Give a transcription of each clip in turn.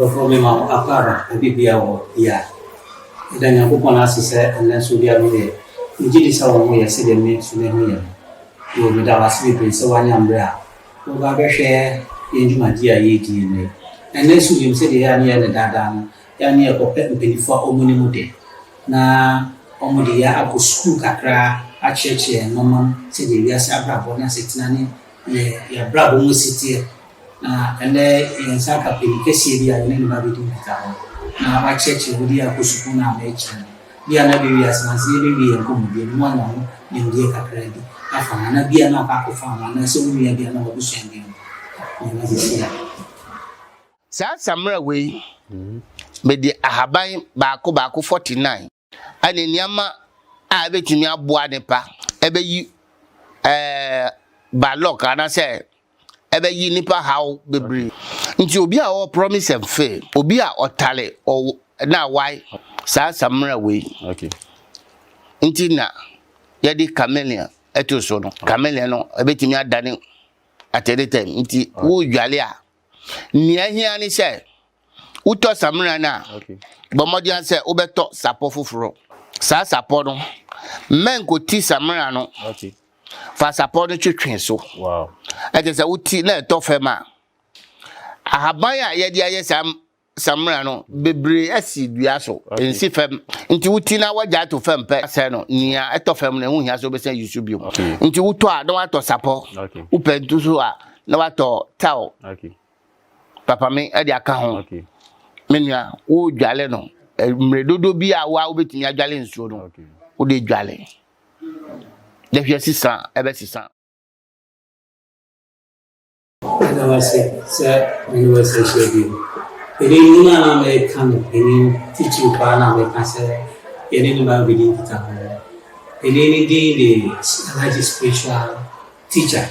before me ma akara bibia wo ya then you go na say and then so dia me dey nji say wo ye say dem me so me ho ye yo me da wasi be say wanya mbra wo ba be hwe yenjuma dia ye di ne and then so you say dey ya ne dada no ya ne ko pe mpelifo omuni mu de na omudi ya ako school kakra a cheche normal say dey ya say abrabo na setina ne ya brabo mu sitie and then saka pelikesi dia ne ba bi di ta na a cheche wo dia ko school na me che dia na bi ya san say bi ya ko mu bi mo na no ni dia kakra di afa na bia na ka ko fa na so mu ya bia na wo so ndi ni sia sa samra we me di ahaban baako 49 ane niama a betimi aboa ne pa ebeyi balok ana se ebeyi nipa haw bebre nti obi a o promise and fail obi a otale o na why sa samra we okay nti na yedi chameleon eto so no chameleon no ebetimi adane atedete nti wo dwale a nia hia ni se uto samra na okay bomodian se obeto sapo fufuro sa sapo no men ko ti samra no okay fa sapo no twetwen so wow ete se uti na eto fema ahaban a yedi aye samra no bebre asi dua so ensi fem nti uti na waja to fem pe se no nia eto fem na hu hia so be se yusu bio nti wuto a na wato sapo okay upentu so a na wato tao okay papa me e de aka ho okay menya wo dwale no mredodo bi a wa obetimi adwale nsuo no okay wo de dwale de hwe sisa ebe sisa and I say university shebi ele na me kan ele teach you pa na me kan say ele ni ba bi di ta ele ni di Alhaji Spiritual Teacher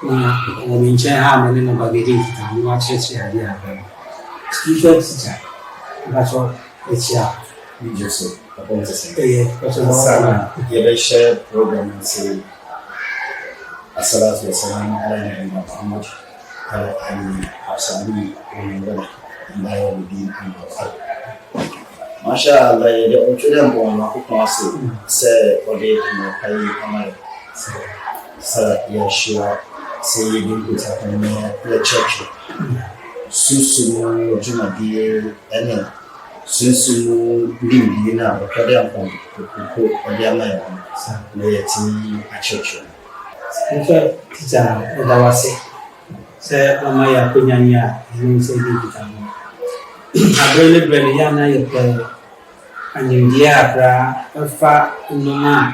na o mi nche ha me ni ba bi di ta ni wa che che ali a Spiritual Teacher that's what it's ya you just say about the same that's what you share program and say assalatu wassalam ala nabiyyina Muhammad ala alihi wa sahbihi wa man wala din masha Allah ya da otudan bo ma ko kwase se ode no kai amare sa ya shiwa sai yi din ku ta kan ne ya church susu juma die ene susu limbi na ko da ko ode amare ne ya ti a church Spiritual Teacher edawase se mama ya kunyanya ni se bi kitamo abrele ya na ye pe anyindia akra afa noma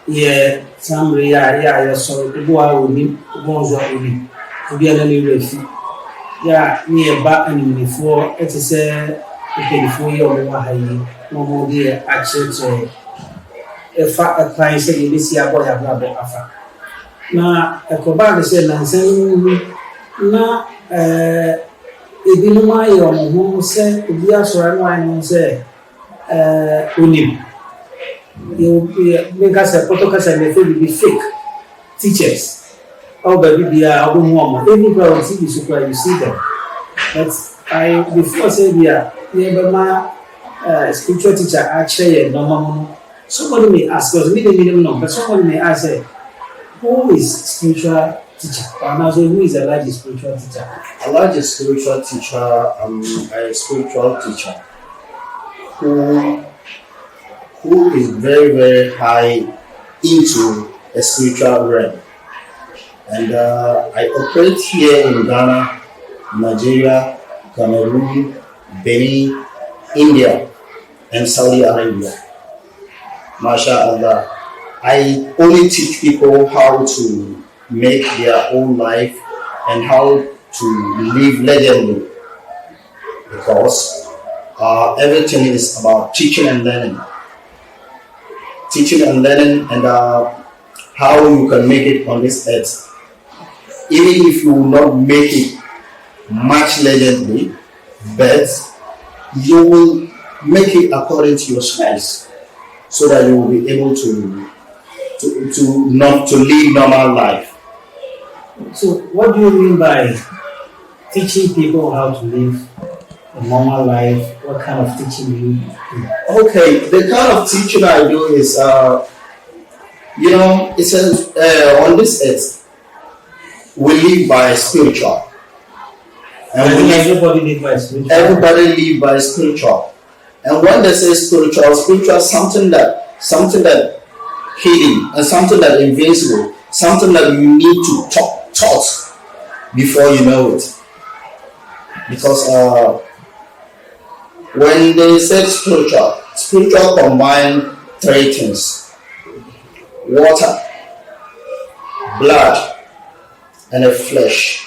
ye samre ya so bo a oni bonzo oni obi ana ni refi ya ni e ba animifo etise ipelifo ye o wa hayi mo de a cheche efa apply se ni si abo ya bra afa na ekoba de se nansen na ebinuma ye omo se obi asora no an se onim you make us a protocol and they be fake teachers all baby bia obo omo even go on TV so you see them but I before say bia be ma spiritual teacher actually normal somebody may ask us me no but somebody may ask who is spiritual teacher? And also, who is Alhaji Spiritual Teacher? Alhaji Spiritual Teacher, a spiritual teacher who is very, very high into a spiritual realm. And I operate here in Ghana, Nigeria, Cameroon, Benin, India, and Saudi Arabia. MashaAllah. I only teach people how to make their own life and how to live legally, because everything is about teaching and learning. Teaching and learning and how you can make it on this earth. Even if you will not make it much legally, but you will make it according to your size, so that you will be able to live normal life. So what do you mean by teaching people how to live a normal life? What kind of teaching do you do? Okay, the kind of teaching I do is, it says on this earth we live by spiritual, I and think everybody live by spiritual. everybody live by spiritual. And when they say spiritual, spiritual is something that hidden and something that invincible, something that you need to taught before you know it. Because when they said spiritual combine three things: water, blood, and a flesh.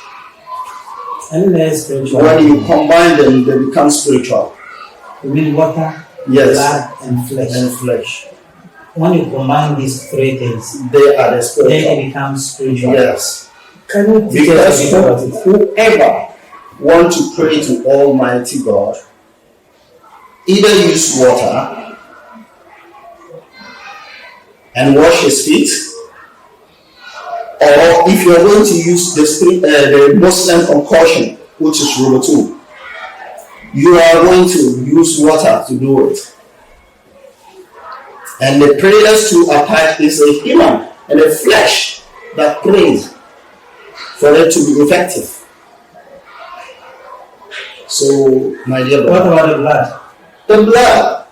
And there's spiritual. When you combine them, they become spiritual. You mean water, Yes. blood, and flesh. And flesh. When you combine these three things, They are the then spiritual. it becomes spiritual. Yes. Can you teach us Because about it? whoever want to pray to Almighty God, either use water and wash his feet, or if you are going to use the Muslim concoction, which is Rubutu, you are going to use water to do it. And the prayers to a part is a human and a flesh that prays for it to be effective. So, my dear What brother, about the blood? the blood,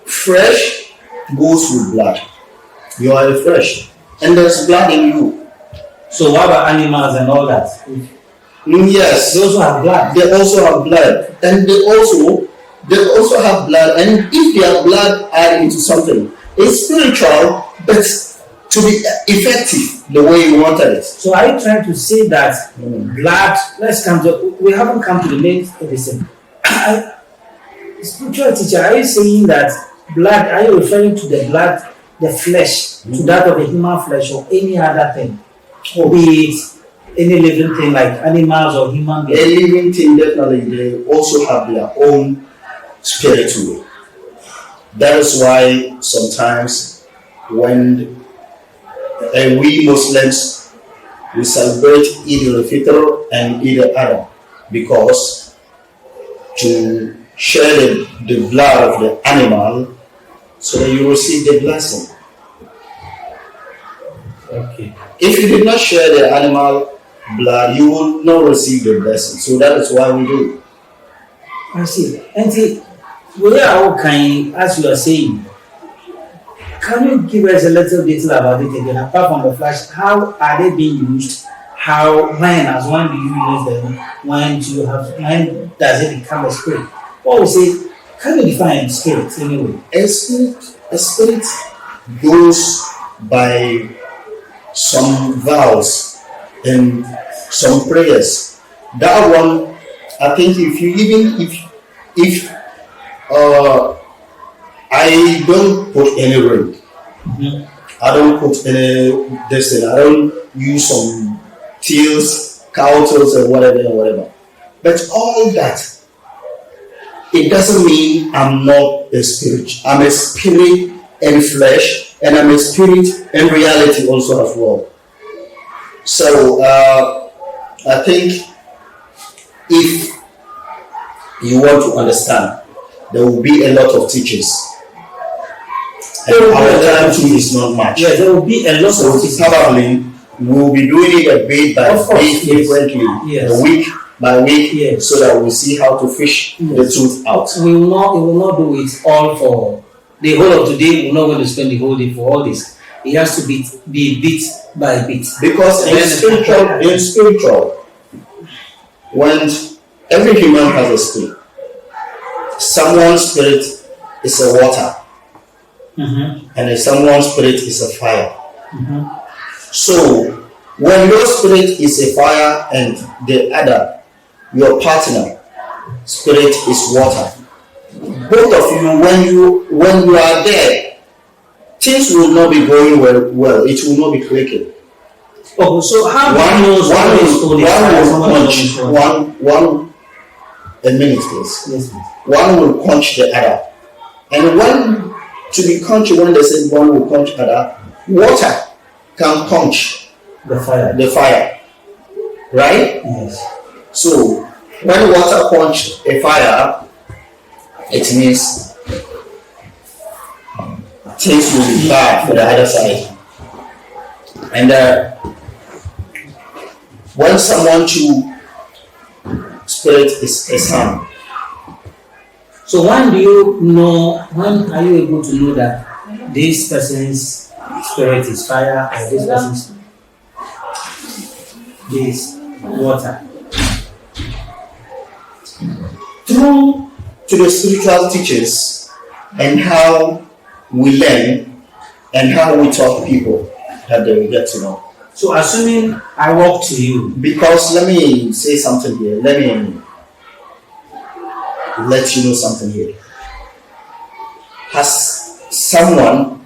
fresh goes with blood. You are a fresh, and there's blood in you. So what about animals and all that? Yes, They also have blood. they also have blood, and they also have blood. And if their blood add into something, it's spiritual, but to be effective the way you wanted it. So are you trying to say that blood? We haven't come to the main medicine. Spiritual teacher, are you saying that blood? Are you referring to the blood, the flesh, to that of a human flesh or any other thing, be it any living thing like animals or human A beings? living thing, definitely, they also have their own spiritual. That is why sometimes when we Muslims, we celebrate Eid al-Fitr and Eid al-Adha, because to share the blood of the animal so that you receive the blessing. Okay. If you did not share the animal blood, you will not receive the blessing. So that is why we do. I see. And see, we are all kind, as you are saying. Can you give us a little detail about it again? Apart from the flash, how are they being used? When do you use them? When does it become a spirit? What we say, can you define spirit anyway? A spirit goes by some vows and some prayers. That one, I think if I don't put any ring, I don't put any destiny, I don't use some tails, cow tails and whatever. But all that, it doesn't mean I'm not a spirit. I'm a spirit and flesh, and I'm a spirit and reality also as well. So I think if you want to understand, there will be a lot of teachers. And our time too is not much. Yeah, there will be a lot So of teachers. probably we'll be doing it a bit by Of course, bit, yes. frequently, Yes. a week by week, Yes. so that we'll see how to fish the truth out. We will not do it all for the whole of today. We're not going to spend the whole day for all this. It has to be bit by bit. Because And in spiritual, when every human has a spirit, someone's spirit is a water, and someone's spirit is a fire. So when your spirit is a fire and the other, your partner, spirit is water, both of you, when you are there, things will not be going well. It will not be clicking. Oh, so how do One you know will someone is holy? one a minute, please. Yes, please. One will punch the other, and when to be punched, when they say one will punch the other, water can punch The fire. the fire, right? Yes. So when water quench a fire, it means things will be bad for the other side. And when someone to spirit is harm. So when are you able to know that this person's spirit is fire or this person's is water? Through to the spiritual teachers and how we learn and how we talk to people that they will get to know. So assuming I walk to you. Because let me say something here. Let me let you know something here. Has someone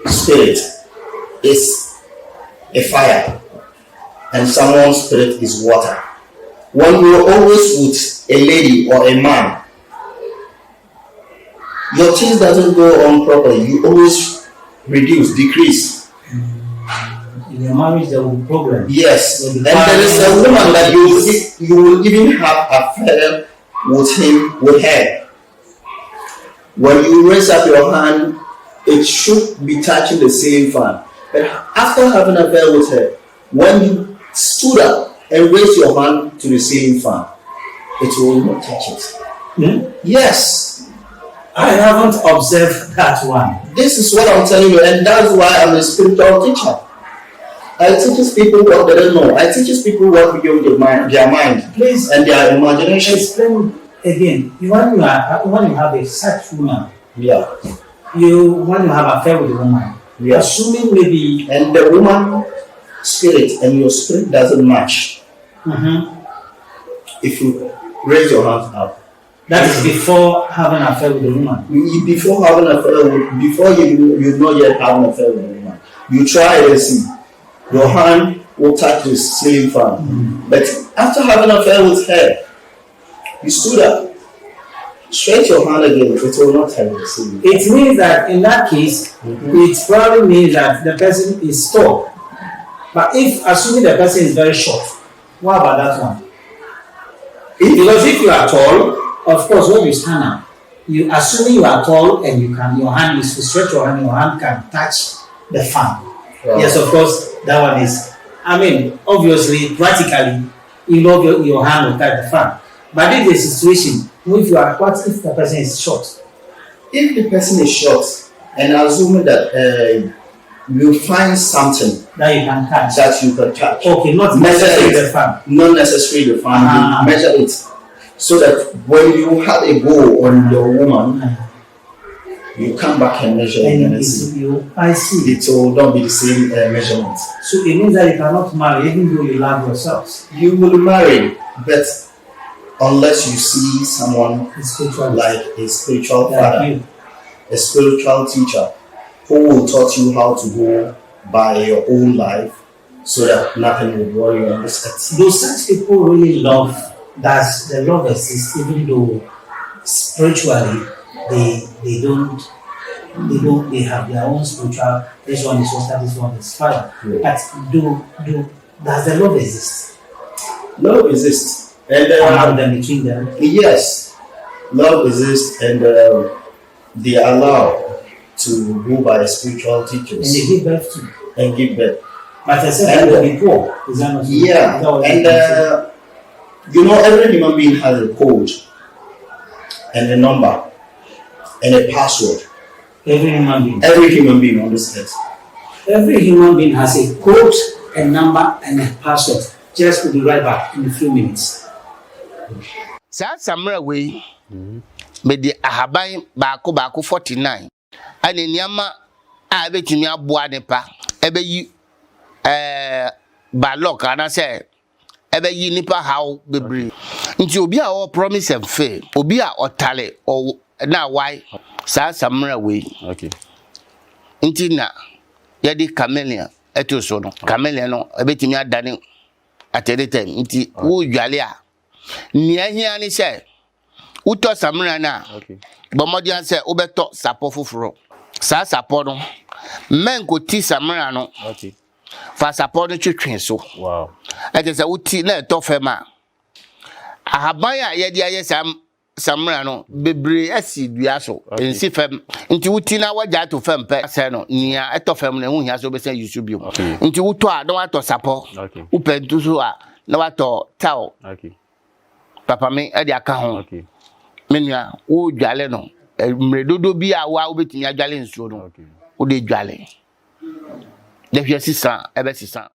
spirit is a fire and someone's spirit is water. When you're always with a lady or a man, your things doesn't go on properly. You always reduce, decrease. In your marriage, there will be problems. Yes, and there is a woman that you will even have affair with her. When you raise up your hand, it should be touching the same fan. But after having an affair with her, when you stood up and raised your hand to the ceiling fan, it will not touch it. Yes. I haven't observed that one. This is what I'm telling you, and that's why I'm a spiritual teacher. I teach people what they don't know. I teach people what beyond their mind, Please, and their imagination. Explain again. When you have a such woman, When you have affair with the woman, assuming maybe and the woman spirit and your spirit doesn't match. If you raise your hands up, that is before having an affair with the woman. Before having an affair before you not yet having an affair with the woman, you try and see. Your hand will touch the ceiling fan. But after having an affair with her, you stood up, stretch your hand again, it will not touch the ceiling. It means that in that case, it probably means that the person is tall. But if assuming the person is very short, what about that one? Because if you are tall, of course, when you stand up, you assuming you are tall and your hand is to stretch your hand can touch the fan. Wow. Yes, of course, that one is. Obviously, practically, your hand will touch the fan. But if the situation, what if the person is short? If the person is short, and assuming that you find something that you can touch. Okay, not necessarily the fan. Not necessarily the fan. You measure it so that when you have a goal on your woman, you come back and measure it. I see. It will not be the same measurement. So it means that you cannot marry even though you love yourselves. You will marry, but unless you see someone like a spiritual father, a spiritual teacher, who will teach you how to go by your own life so that nothing will worry you on this earth. Do such people really love that the love exists even though spiritually they have their own spiritual, this one is water, this one is fire. But does the love exist? Love exists. And among them, between them? Yes. Love exists, and they allow to go by spiritual teachers. And they give birth to. And give birth. But except that they be poor. Is that not yeah. And every human being has a code and a number and a password. Every human being. Every human being on this earth. Every human being has a code, a number, and a password. Just will be right back in a few minutes. Sa samra we me di ahaban baako 49 ane niama a betumi aboa ne pa ebeyi ba lock ana say ebeyi nipa how bebre nti obi a o promise and fail obi a otale o na why sa samra we okay nti na yedi chameleon etoso no chameleon no ebetumi adane at any time nti wo dwale a nia hia ni say uto samra na okay bomodian say obeto sapo foforo sa sapo no men ko ti samra no okay fa sapo no twetwen so wow ete say uti na eto fema ahabanya ye dia ye samra no bebre asi dua so ensi fam nti wuti na waja to fam pe se no nia eto fam na hu hia so be se yusu bio nti wuto a na wato sapo upentu so a na wato tao papa me e dia ka ho menua wo dwale no mredodo bi a wa obetimi adwale nsuo no wo de dwale de hwe sisa ebe sisa.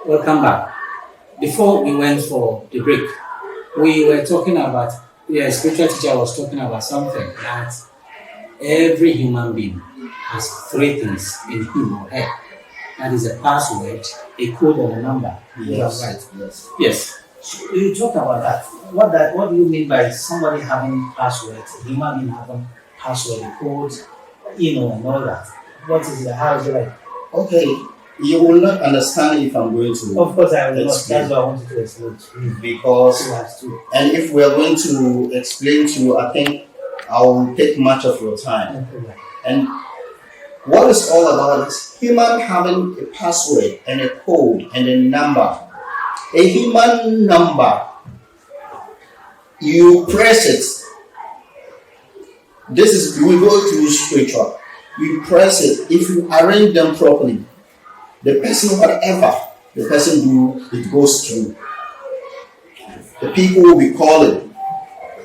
Welcome back. Before we went for the break, we were talking about, spiritual teacher was talking about something that every human being has three things in him or her. That is a password, a code, and a number. Yes. Right. Yes. So you talk about that. What do you mean by somebody having passwords, a human being having password, a code, and all that? What is it? How is it like? Okay, you will not understand if I'm going to. Of course, I will not. That's why I wanted to explain to you. Because, and if we are going to explain to you, I think I will take much of your time. Okay. And what it's all about is human having a password and a code and a number. A human number, you press it. This is, we go to spiritual. You press it. If you arrange them properly, the person, whatever the person do, it goes through. The people will be calling.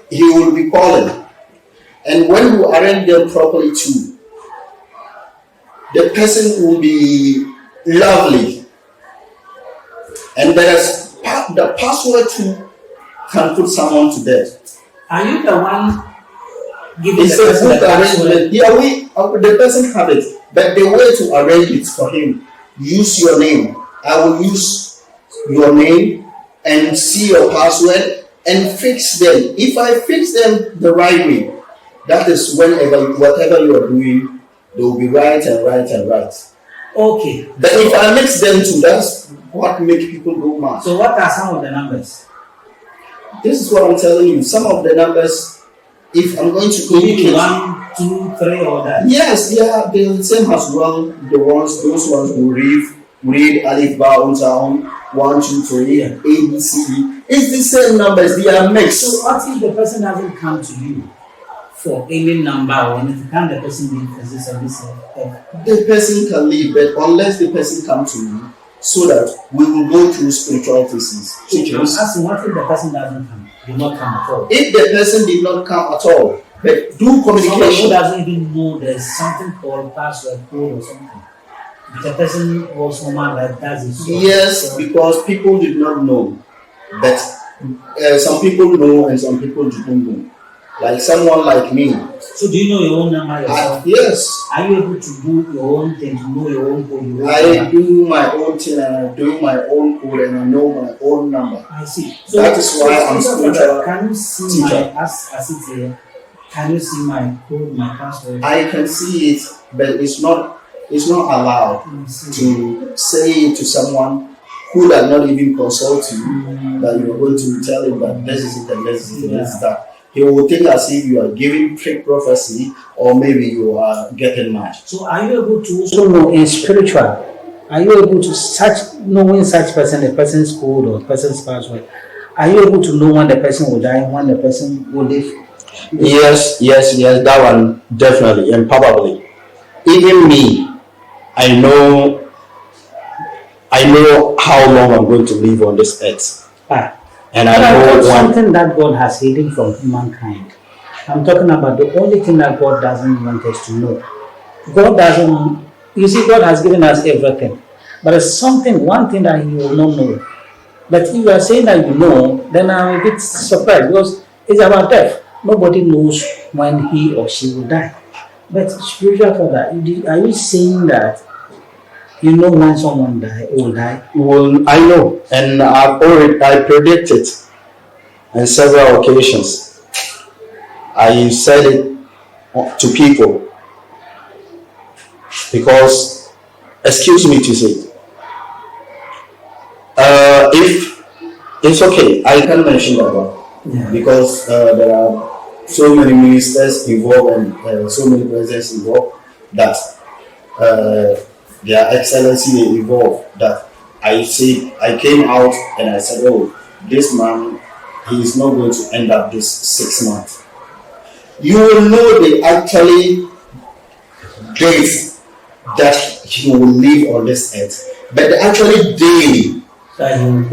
He will be calling. And when you arrange them properly too, the person will be lovely. And there's the password too can put someone to death. Are you the one giving it's the a person good the arrangement. Yeah, the person have it. But the way to arrange it for him, use your name. I will use your name and see your password and fix them. If I fix them the right way, that is whatever you are doing, they will be right and right and right. Okay. But if I mix them too, that's what makes people go mad. So what are some of the numbers? This is what I'm telling you. Some of the numbers, if I'm going to communicate 1, 2, 3 or that. Yes, yeah, they're the same as well. Those ones who read Alif Ba Unsound 1, 2, 3, A, B, C, D. It's the same numbers, they are mixed. So what if the person doesn't come to you for any number or anything? Can the person leave for this or this? The person can leave, but unless the person comes to you, so that we will go through spiritual teachings. I'm asking, what if the person doesn't come? Did not come at all? If the person did not come at all, but do communication. Somebody who doesn't even know there's something called password code or something. If the person was woman like that is yes, because people did not know. But some people know and some people don't know. Like someone like me. So do you know your own number yourself? Yes. Are you able to do your own thing, to know your own code? I do my own thing and I do my own code and I know my own number. I see. So that is why I'm spiritual. Can you see teacher. As it's here? Can you see my code, my password? I can see it, but it's not allowed to say it to someone who does not even consult you that you are going to tell him that this is it and this is it and this is that. He will think as if you are giving fake prophecy or maybe you are getting mad. So are you able to also know in spiritual? Are you able to knowing such person, the person's code or person's password? Are you able to know when the person will die, when the person will live? Yes, that one definitely and probably. Even me, I know how long I'm going to live on this earth. And I know something that God has hidden from humankind. I'm talking about the only thing that God doesn't want us to know. God has given us everything. But there's one thing that He will not know. But if you are saying that you know, then I'm a bit surprised because it's about death. Nobody knows when he or she will die. But spiritual father, are you saying that you know when someone will die? Well, I know, and I predict it on several occasions. I said it to people because, excuse me to say, if it's okay, I can mention that one. Yeah. Because there are so many ministers involved and so many presidents involved that their excellency involved that I came out and I said, oh, this man he is not going to end up this 6 months. You will know the actually days that he will live on this earth, but the actually day that he will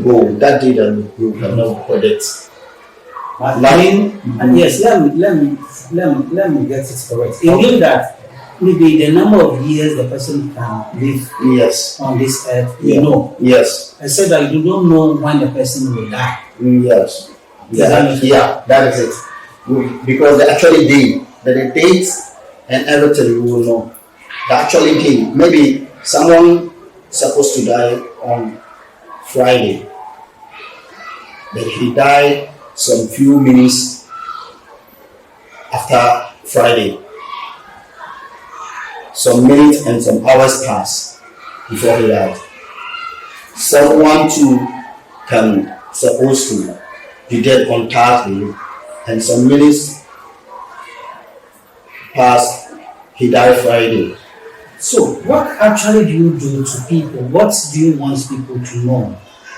go, that day that you cannot predict. And yes, let me get it correct. It means that maybe the number of years the person can live on this earth, you know. Yes. I said that you don't know when the person will die. Yes. That is it. Because the actually day, the dates and everything you will know. The actually day, maybe someone supposed to die on Friday, but he died some few minutes after Friday. Some minutes and some hours passed before he died. Someone too can supposed to be dead on Thursday, and some minutes passed, he died Friday. So what actually do you do to people? What do you want people to know?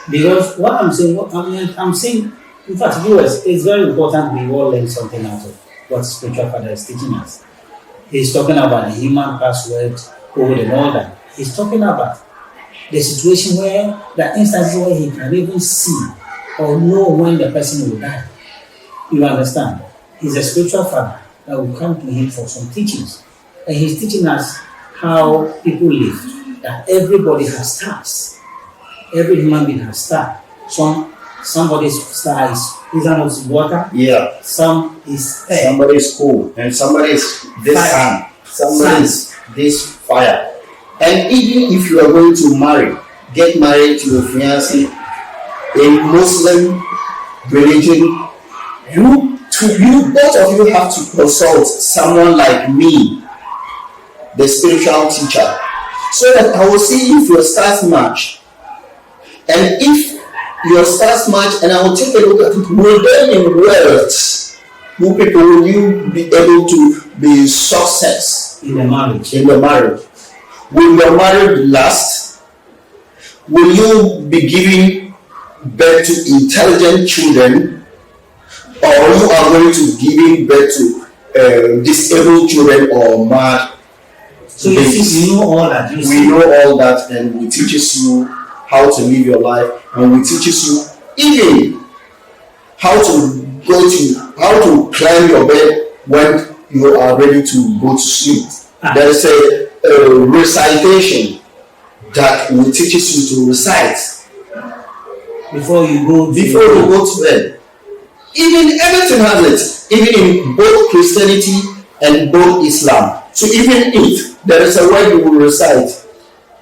Because what I'm saying, in fact, viewers, it's very important we all learn something out of what spiritual father is teaching us. He's talking about the human password, code, and all that. He's talking about the situation where the instances where he can even see or know when the person will die. You understand? He's a spiritual father that will come to him for some teachings. And he's teaching us how people live. That everybody has stars. Every human being has stars. Somebody's star is not water. Yeah. Some is air. Somebody is cool, and somebody is this sun. Somebody is this fire. And even if you are going to get married to your fiancé in Muslim religion, both of you have to consult someone like me, the spiritual teacher, so that I will see if your stars match. And if your stars match, and I will take a look at it, will then in wealth, will you be able to be success in the marriage? Will your marriage last? Will you be giving birth to intelligent children, or you are going to giving birth to disabled children or mad? So you know all that. We know all that, and we teaches you how to live your life, and we teaches you even how to climb your bed when you are ready to go to sleep. There is a recitation that will teaches you to recite before you go to bed. Even everything has it, even in both Christianity and both Islam. So even if there is a word you will recite,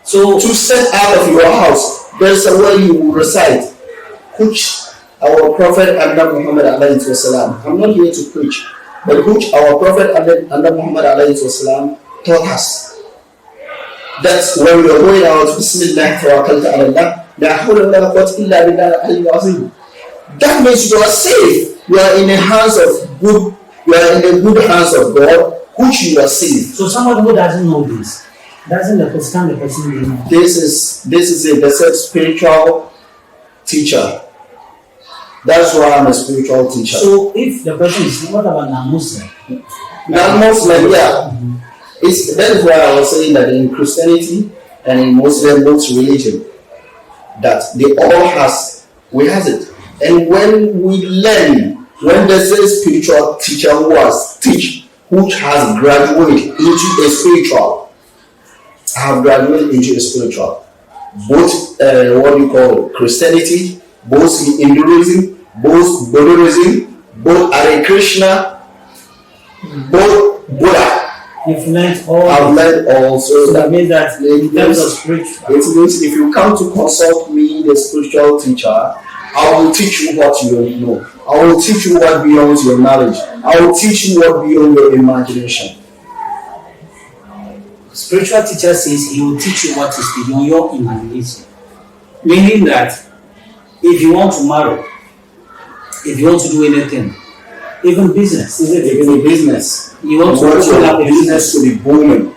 so to step out of your house, there is a word you will recite, which our Prophet Muhammad alayhi wasallam, I'm not here to preach, but which our Prophet Muhammad alayhi wasallam taught us. That's when we are going out, Bismillah, tawakkaltu ala Allah, la hawla wa la quwwata illa billah al-aliyyil azim. That means you are safe. You are in the hands of good. You are in the good hands of God, which you are safe. So someone who doesn't know this, doesn't understand the person. This is a the spiritual teacher. That's why I'm a spiritual teacher. So if the person is what about non-Muslim? Non-Muslim, yeah. That is why I was saying that in Christianity and in Muslim both religion, that they all has it. And when we learn, when there's a spiritual teacher which has graduated into a spiritual, I have graduated into a spiritual, both what you call Christianity, both Hinduism, both Buddhism, both Hare Krishna, both Buddha. You've learned all. I've learned all. So that means that in terms of spiritual, it means if you come to consult me, the spiritual teacher, I will teach you what you don't know. I will teach you what beyond your knowledge. I will teach you what beyond your imagination. Spiritual teacher says he will teach you what is beyond your imagination. Meaning that if you want to marry, if you want to do anything, even business, you want your business to be booming,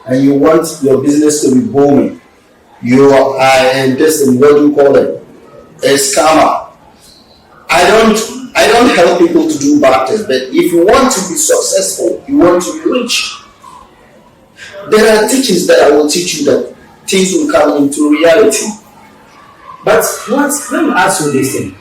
and you want your business to be booming. You are just in what you call it, a scammer. I don't help people to do bad things, but if you want to be successful, you want to be rich, there are teachings that I will teach you that things will come into reality. But let me ask you this thing.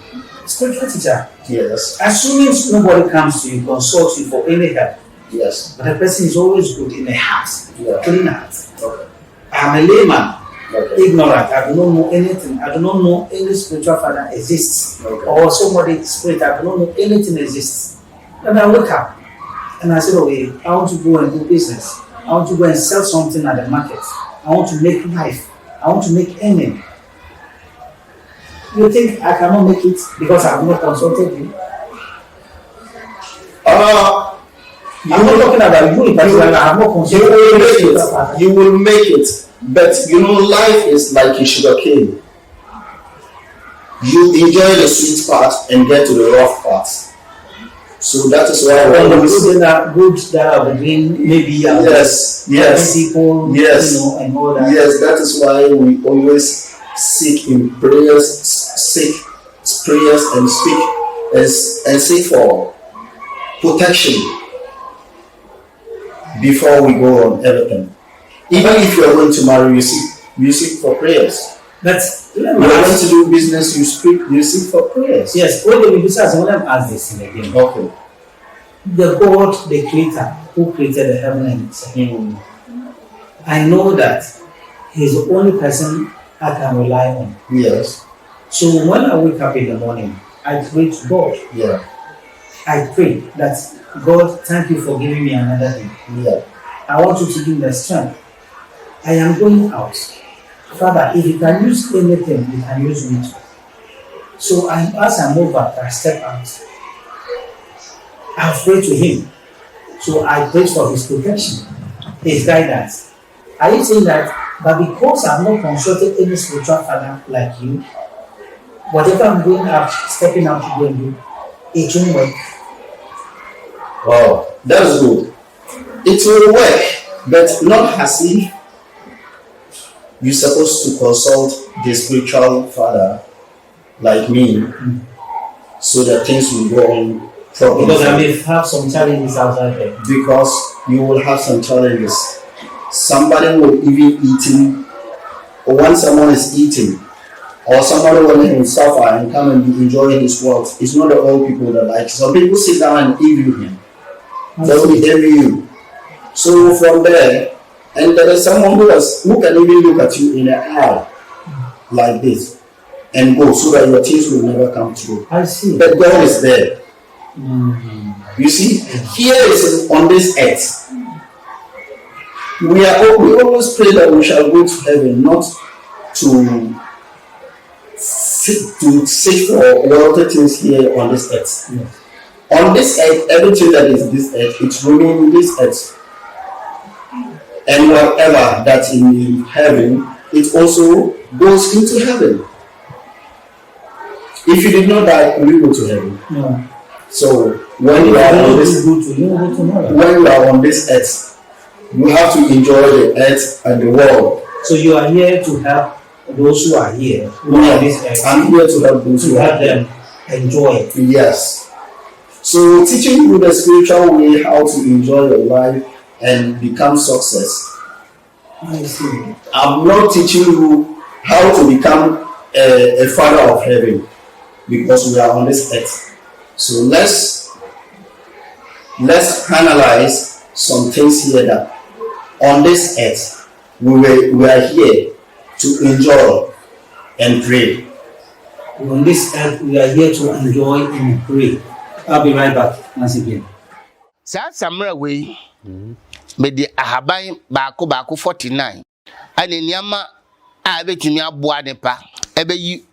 Spiritual teacher. Yes. Assuming nobody comes to you, consult you for any help. Yes. But the person is always good in the heart. Yeah. Clean heart. Okay. I'm a layman. Okay. Ignorant. I do not know anything. I do not know any spiritual father exists. Okay. Or somebody spirit. I do not know anything exists. And I wake up and I say, okay, I want to go and do business. I want to go and sell something at the market. I want to make life. I want to make earning. You think I cannot make it because I have not consulted you? I'm not talking about you, but I have not consulted you. You will make it. But you know, life is like a sugar cane. You enjoy the sweet part and get to the rough part. So that is why when the good that are between maybe yes, people, yes, you know, and all that. Yes, that is why we always seek in prayers, and speak and seek for protection before we go on everything. Even if you are going to marry, you seek for prayers. But you are going to do business, you seek for prayers. Yes, when the business, I want to ask this thing again. Okay. The God, the Creator, who created the heaven and earth. I know that He's the only person I can rely on. Yes. So when I wake up in the morning, I pray to God. Yeah. I pray that God, thank you for giving me another day. Yeah. I want you to give me the strength. I am going out. Father, if you can use anything, you can use me too. So as I move out, I step out. I pray to Him. So I pray for His protection, His guidance. Are you saying that? But because I've not consulted any spiritual father like you, whatever I'm going out, stepping out to go and do, it won't work. Wow, that's good. It will work, but not as if you're supposed to consult the spiritual father like me, so that things will go on properly. Because I may have some challenges outside there. Because you will have some challenges. Somebody will even eating, or when someone is eating, or somebody will suffer and come and be enjoying his wealth. It's not the old people that like. Some people sit down and envy him. They will envy you. So from there, and there is someone who can even look at you in the eye like this and go, so that your things will never come true. I see. But God is there. You see, here is on this earth. We always pray that we shall go to heaven, not to seek for wealthy things here on this earth. Yes. On this earth, everything that is this earth, it's remains this earth. And whatever that in heaven, it also goes into heaven. If you did not die, will you go to heaven? No. So when you are on this earth, you have to enjoy the earth and the world. So you are here to help those who are here. I'm here to help those who are them enjoy. Yes. So teaching you the spiritual way how to enjoy your life and become success. I see. I'm not teaching you how to become a father of heaven, because we are on this earth. So let's analyze some things here that on this earth we are here to enjoy and pray. On this earth we are here to enjoy and pray. I'll be right back once again. Sa samra we me di ahaban baako 49 ane niama a betimi aboa ne pa ebeyi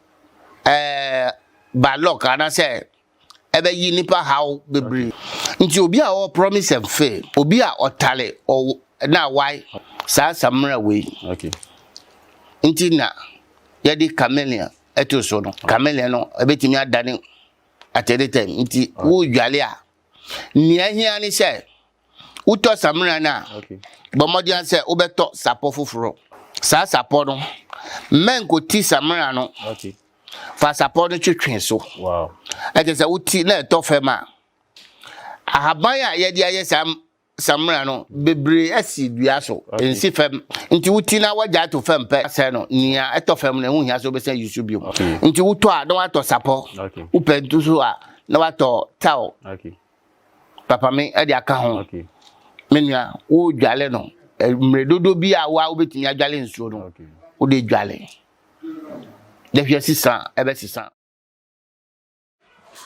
balok ana se ebeyi nipa haw bebre nti obi a o promise and fail obi a otale o na why sa samra we okay nti na yedi chameleon eto so no chameleon no ebetimi adane at any time nti wo dwale a nia hia ni se uto samra na okay bomodian se obeto sapo foforo sa sapo no men ko ti samra no okay fa support no twetwe so Wow. I just uti na to fema ahaban a ye dia ye samra no bebre asi dua so ensi fem nti uti na waja to fem pe se no nia eto fem na hu hia so be se yusu bio nti wuto a na wato support upentu so a na wato tao papa me e dia ka ho menua wo dwale no mredodo bi a wa obetimi adwale nsuo no wo de dwale de hwe sisan ebe sisan.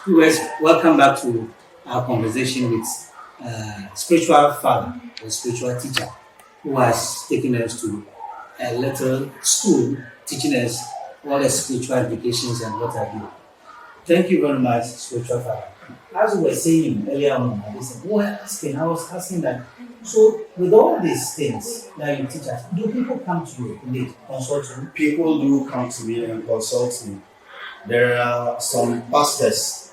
Viewers, welcome back to our conversation with spiritual father or spiritual teacher who has taken us to a little school teaching us all the spiritual educations and what have you. Thank you very much, spiritual father. As we were saying earlier on, I was asking that, so with all these things that you teach us, do people come to you indeed, consult you? People do come to me and consult me. There are some pastors.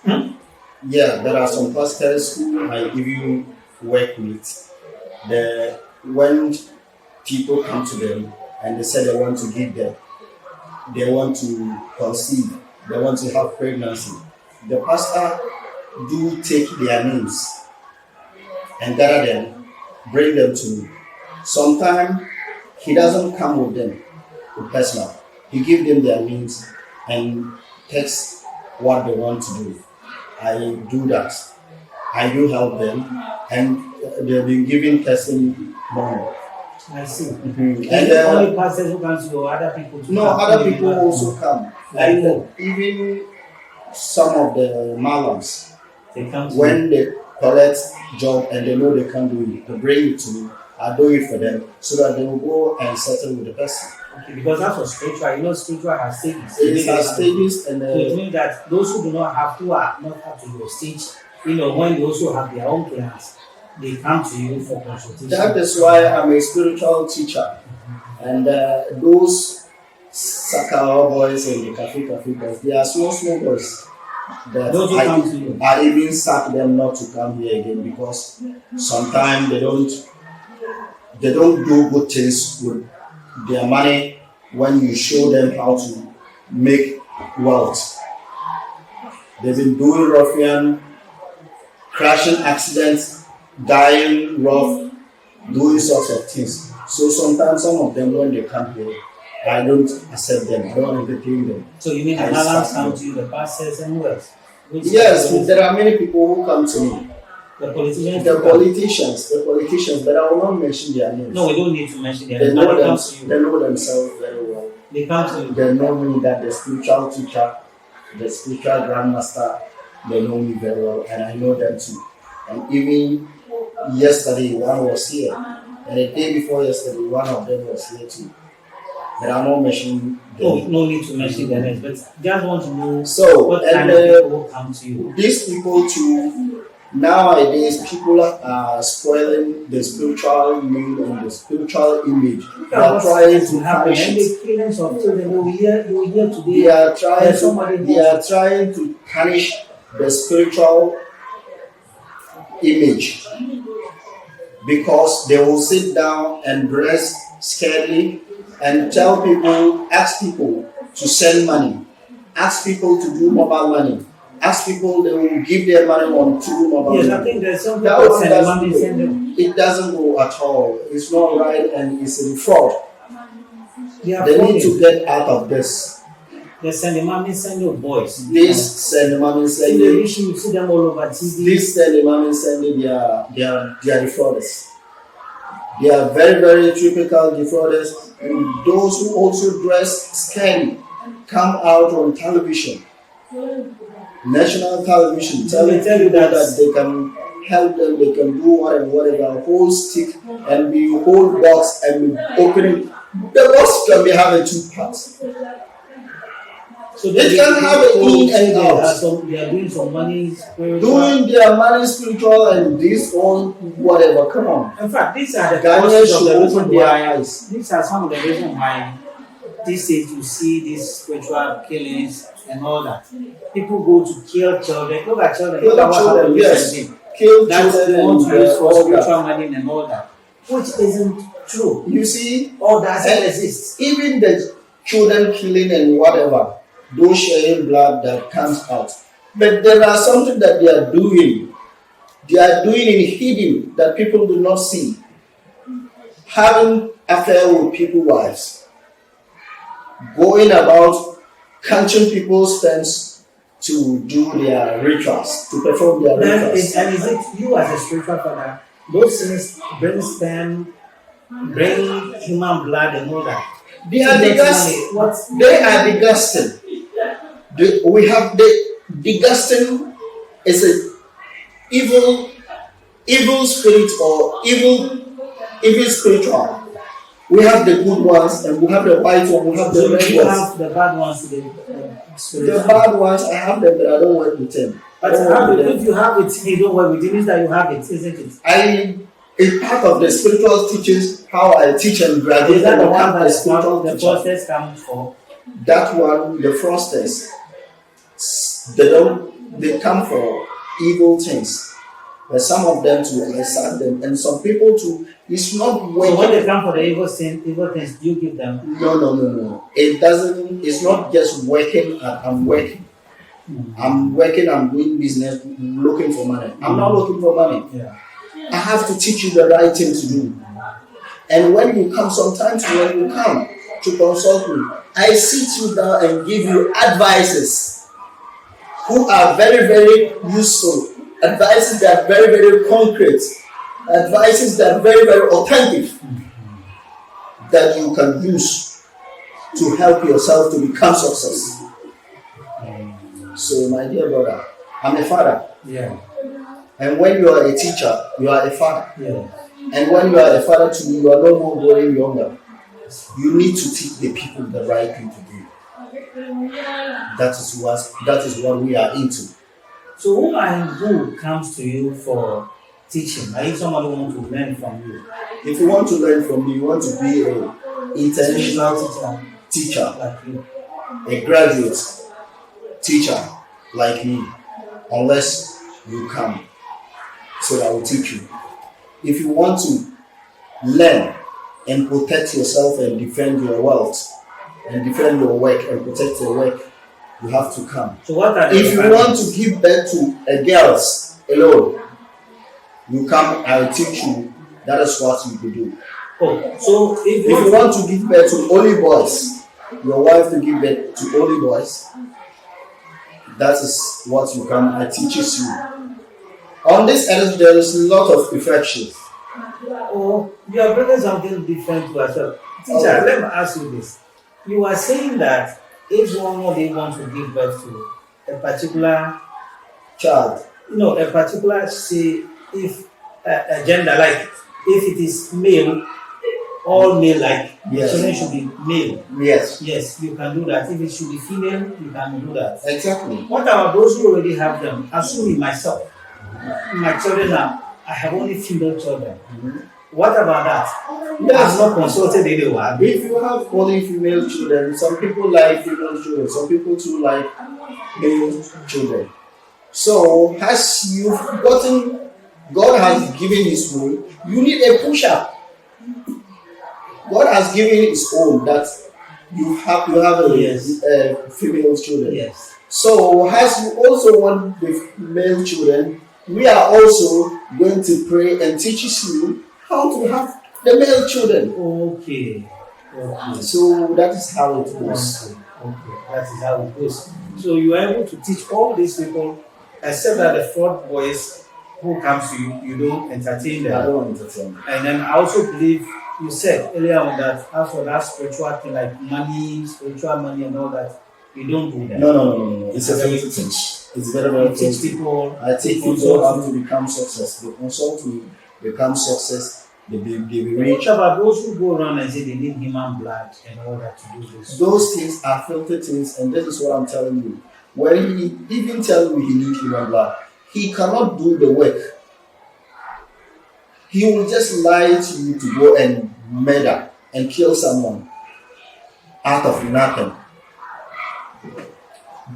Yeah, there are some pastors who I even work with. When people come to them and they say they want to give them, they want to conceive, they want to have pregnancy, the pastor do take their names and gather them, bring them to me. Sometimes he doesn't come with them personal. He gives them their names and takes what they want to do. I do that. I do help them, and they've been giving testimony. I see. Mm-hmm. And only pastors who come to you, or other people? No, other people also come. Like even some of the malams, they come to when they collect job and they know they can't do it, they bring it to me. I do it for them so that they will go and settle with the person. Okay, because that's what spiritual, spiritual has stages. It has stages, and so it means that those who do not have to are not up to your stage, when they also have their own plans, they come to you for consultation. That is why I'm a spiritual teacher. And those Sakao boys and the cafe boys, they are small boys. That I even sack them not to come here again because sometimes they don't do good things with their money when you show them how to make wealth. They've been doing ruffian, crashing accidents, dying rough, doing sorts of things. So sometimes some of them, when they come here, I don't accept them. I don't entertain them. So you mean the malams come to you, the pastors and who else? Yes, there are many people who come to me. The politicians? The politicians, but I will not mention their names. No, we don't need to mention their names. They know themselves very well. They come to you. They know me, that the spiritual teacher, the spiritual grandmaster, they know me very well, and I know them too. And even yesterday, one was here, and the day before yesterday, one of them was here too. But I'm not mentioning them. No need to mention their names, but just want to know what kind of people come to you. These people too. Nowadays, people are spoiling the spiritual name and the spiritual image. They are trying to punish it. They are trying to punish the spiritual image because they will sit down and dress scarcely and ask people to send money, ask people to do mobile money. Ask people, they will give their money on to mobile. Yes, I think there's some people send money. It doesn't go at all. It's not right and it's a fraud. They need to get out of this. They send the money, send your boys. This send the money, send the you see them all over TV. This send the money, send they are defrauders. They are very, very typical defrauders. And those who also dress scary come out on television. National television telling you that they can help them, they can do whatever, hold stick and be hold box and be opening. The box can be having two parts. So they can have it in and out. They are doing some money spiritual. Doing their money spiritual and this on whatever. Come on. In fact, these are the causes of the reason why. These are some of the reasons why these days you see these spiritual killings and all that. People go to kill children. Look at children. Kill children, yes. Kill children. They want to use for spiritual money and all that. Which isn't true. You see? Or doesn't exist. Even the children killing and whatever, those sharing blood that comes out. But there are something that they are doing. They are doing in hidden that people do not see. Having affair with people's wives, going about catching people's sperms to do their rituals, to perform their rituals. And is it you as a spiritual father? Those things bring sperm, bring human blood, and all that. They are disgusting. They are disgusting. We have the disgusting is a evil spirit or evil spiritual. We have the good ones and we have the white one, we have the red ones. You have the bad ones. The bad ones, I have them, but I don't work with them. But if you have it, you don't work with it, it means that you have it, isn't it? It's part of the spiritual teachings, how I teach and graduate. Is that the one that the frosters come for? That one, the frosters, they come for evil things. But some of them to accept them, and some people to. It's not working. So when they come for the evil things, you give them. No. It doesn't. It's not just working. I'm working. I'm working. I'm doing business, looking for money. I'm not looking for money. Yeah. I have to teach you the right thing to do. And when you come, sometimes when you come to consult me, I sit you down and give you advices who are very, very useful. Advices that are very, very concrete. Advices that are very, very authentic. That you can use to help yourself to become success. So, my dear brother, I'm a father. Yeah. And when you are a teacher, you are a father. Yeah. And when you are a father to me, you are no more growing younger. You need to teach the people the right thing to do. That is what we are into. So who comes to you for teaching? Are you someone who wants to learn from you? If you want to learn from me, you want to be an international teacher, like you, a graduate teacher like me, unless you come, so I will teach you. If you want to learn and protect yourself and defend your wealth and defend your work and protect your work, you have to come. So what are if you want to give birth to a girls alone, you come, I'll teach you. That is what you could do. Oh, so if you want to give birth to only boys, your wife to give birth to only boys, that is what you come, I teaches you. On this earth, there is a lot of perfections. Oh, you are bringing something different to us. Teacher, let me ask you this. You are saying that if someone they want to give birth to a particular child, a particular, say, if a gender, like if it is male, all male, like yes. Children should be male. Yes, you can do that. If it should be female, you can do that. Exactly. What about those who already have them? Assuming myself, my children I have only female children. Mm-hmm. What about that? Yes. I'm not consulted anyone. If you have only female children, some people like female children, some people too like male children. So, as you've gotten, God has given His way, you need a push-up. God has given His own that you have a female children. Yes. So, as you also want the male children, we are also going to pray and teach you how to have the male children. Okay. So that is how it goes. Okay. That is how it goes. So you are able to teach all these people, except that the fraud boys who comes to you, you don't entertain them. I don't entertain them. And then I also believe you said earlier on that after that spiritual thing like money, spiritual money and all that, you don't do that. No. It's a very teach. It's very, very teach people. I teach people how to become success. They consult to become success. They be rich. What about those who go around and say they need human blood and all that to do this? Those things are filthy things, and this is what I'm telling you. When he even tell you he needs human blood, he cannot do the work. He will just lie to you to go and murder and kill someone out of nothing.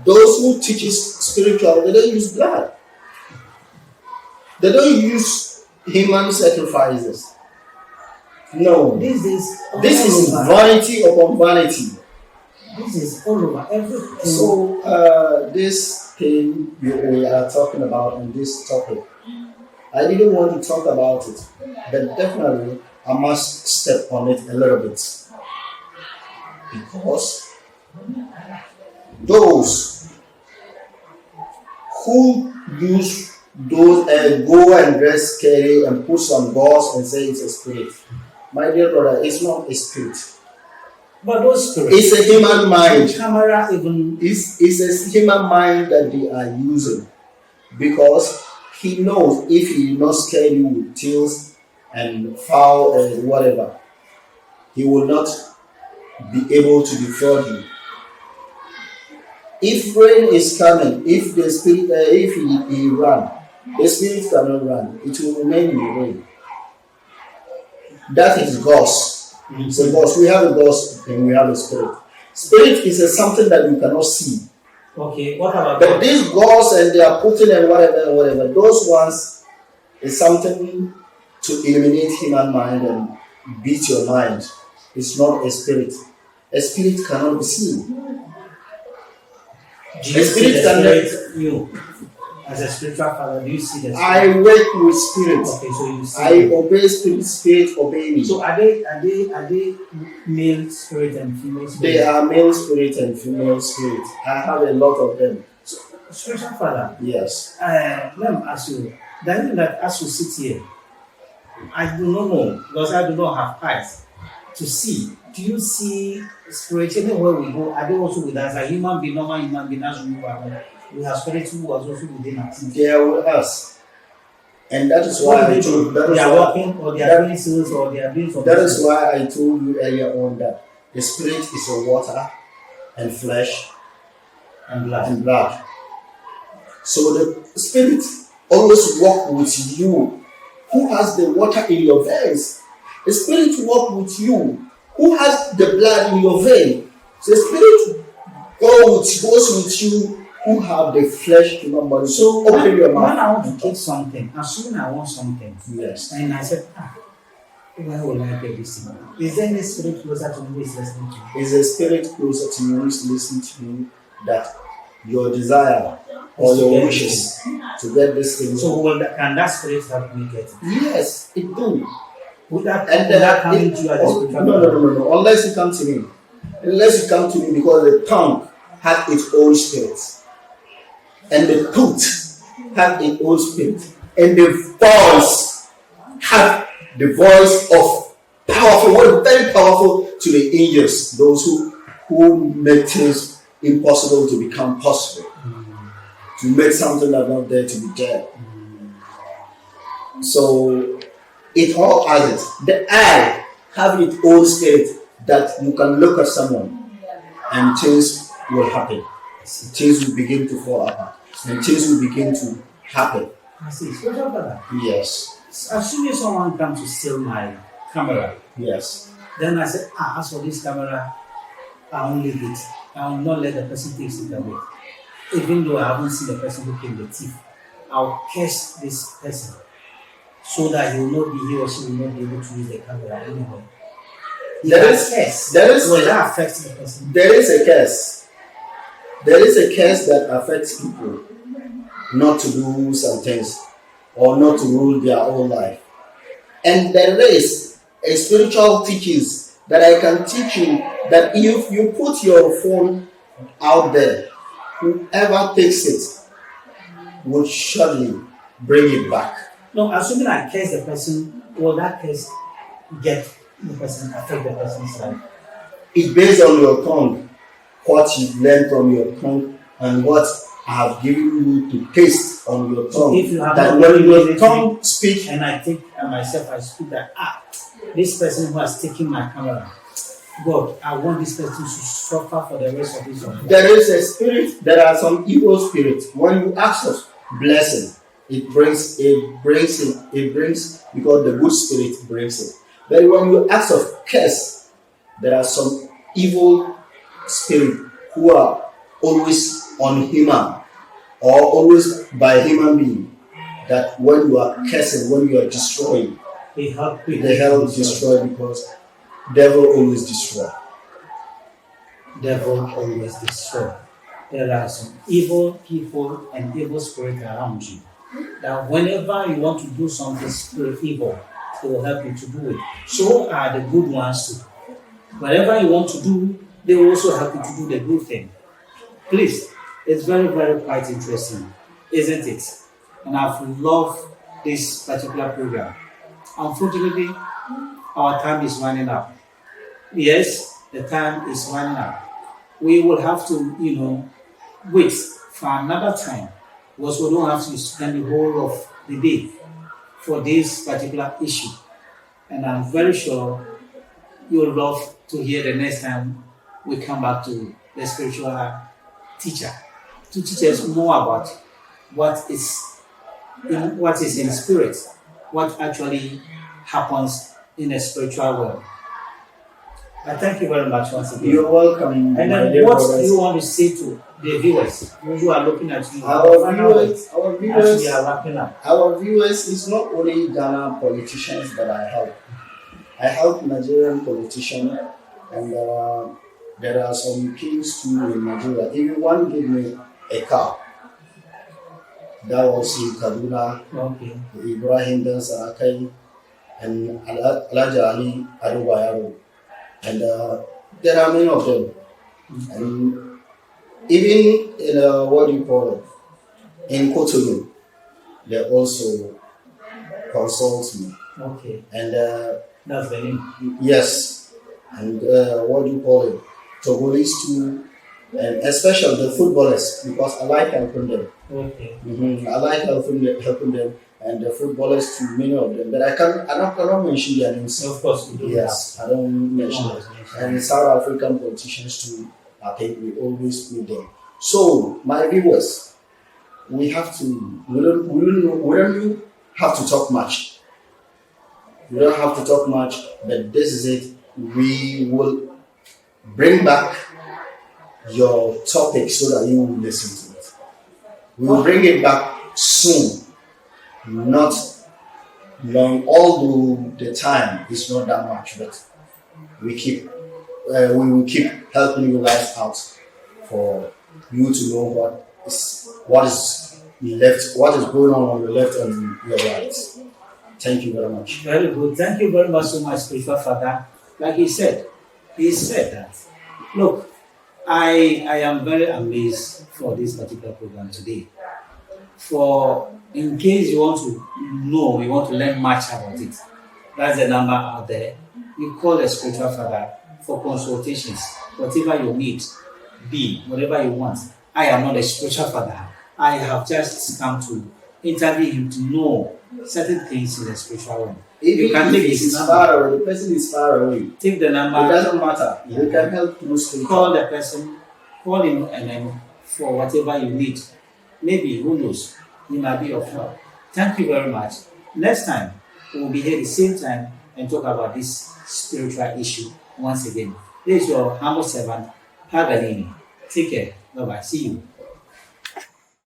Those who teaches spiritual, they don't use blood. They don't use human sacrifices. No. This is vanity upon vanity. This is all over everything. So this thing we are talking about in this topic, I didn't want to talk about it, but definitely I must step on it a little bit, because those who use those go and dress scary and put some gauze and say it's a spirit, my dear brother, it's not a spirit. But those spirits, it's a human mind. Camera even it's a human mind that they are using, because he knows if he did not scare you with tails and foul and whatever, he will not be able to defraud you. If rain is coming, if the spirit, if he run, the spirit cannot run. It will remain in the rain. That is ghost. So ghost, we have a ghost and we have a spirit. Spirit is something that you cannot see. Okay, what about? But these ghosts and they are putting and whatever, those ones is something to eliminate human mind and beat your mind. It's not a spirit. A spirit cannot be seen. Do you see the spirit, you, as a spiritual father, do you see the spirit? I work with spirits. Okay, so you see. I obey spirit obey me. So are they male spirit and female spirit? They are male spirit and female spirit. I have a lot of them. So, spiritual father. Yes. Let me ask you. That as you sit here, I do not know, because I do not have eyes to see. Do you see spirit anywhere we go? Are they also with us? A human being, normal human being, as we have spirit who was also within us. They are with us. And that is why I told you. They are walking, or they are doing sales, or they are doing something. That is why I told you earlier on that the spirit is a water and flesh and blood. So the spirit always walk with you. Who has the water in your veins? The spirit walk with you. Who has the blood in your vein? So the spirit goes with you. Who have the flesh human body? So open your mouth. When I want to take something, assuming I want something, yes, and I said, where will I get this thing? Is there any spirit closer to me who is listening to you? Is a spirit closer to you who is listening to you that your desire or your wishes to get this thing? So can that spirit help me get it? Yes, it do. Would that come into you as a spiritual? No. Unless you come to me. Unless you come to me, because the tongue had its own spirit. And the tooth had its own spirit. And the voice had the voice of powerful, very powerful to the angels, those who make things impossible to become possible. To make something that's not there to be there. So it all has it. The eye have its own spirit that you can look at someone and things will happen. Things will begin to fall apart. And things will begin to happen. I see. Spiritual father. Yes. Assuming someone comes to steal my camera. Yes. Then I said, as for this camera, I won't leave it. I will not let the person take it away. Even though I haven't seen the person who came the thief, I'll curse this person so that he will not be here or she will not be able to use the camera anymore. Will that affect the person? There is a curse. There is a curse that affects people not to do some things or not to rule their own life. And there is a spiritual teachings that I can teach you that if you put your phone out there, whoever takes it will surely bring it back. No, assuming I curse the person, will that curse get the person, affect the person's life? It's based on your tongue. What you've learned from your tongue and what I have given you to taste on your tongue. So if you have that when your tongue speaks, and I think myself, I speak that this person who has taken my camera, God, I want this person to suffer for the rest of his life. There is a spirit. There are some evil spirits. When you ask of blessing, it brings because the good spirit brings it. But when you ask of curse, there are some evil spirit who are always on human or always by human being, that when you are cursing, when you are destroying, they help destroy because devil always destroy. devil always destroy. There are some evil people and evil spirits around you. That whenever you want to do something evil, they will help you to do it. So are the good ones too. Whatever you want to do, they will also help you to do the good thing. Please, it's very, very quite interesting, isn't it? And I've loved this particular program. Unfortunately, our time is running out. Yes, the time is running out. We will have to, wait for another time because we don't have to spend the whole of the day for this particular issue. And I'm very sure you'll love to hear the next time we come back to the spiritual teacher to teach us more about what is in spirit, what actually happens in the spiritual world. I thank you very much once again. You're welcome. And then what do you want to say to the viewers who are looking at you? Our viewers, as we are wrapping up. our viewers is not only Ghana politicians that I help. I help Nigerian politicians, and there are some kings too in Nigeria. Even one gave me a car. That was in Kaduna, Okay. Ibrahim Dan Sarakai, and Alhaji Ali Arubayaro. And there are many of them. And even in in Cotonou, they also consult me. Okay. And That's Benin. yes, and Togolese too, and especially the footballers, because I like helping them. Okay. I like helping them, and the footballers too, many of them. But I cannot mention their names. Of course, we do Yes, I don't mention them. And South African politicians too, I think we always meet them. So, my viewers, we don't have to talk much. We don't have to talk much, but this is it. We will bring back your topic so that you will listen to it. We will bring it back soon, not long, although the time is not that much, but we will keep helping you guys out for you to know what is going on your left and your right. Thank you very much. Very good. Thank you very much so much, spiritual father. Like he said that, look, I am very amazed for this particular program today. For in case you want to know, you want to learn much about it, that's the number out there. You call the spiritual father for consultations, whatever you need, whatever you want. I am not a spiritual father. I have just come to interview him to know certain things in the spiritual world. Even if the person is far away, take the number. It doesn't matter. You can help through spiritual. Call the person, call him, and then for whatever you need. Maybe, who knows, he might be of help. Thank you very much. Next time, we will be here at the same time and talk about this spiritual issue once again. This is your humble servant, Paganini. Take care. Bye-bye. See you.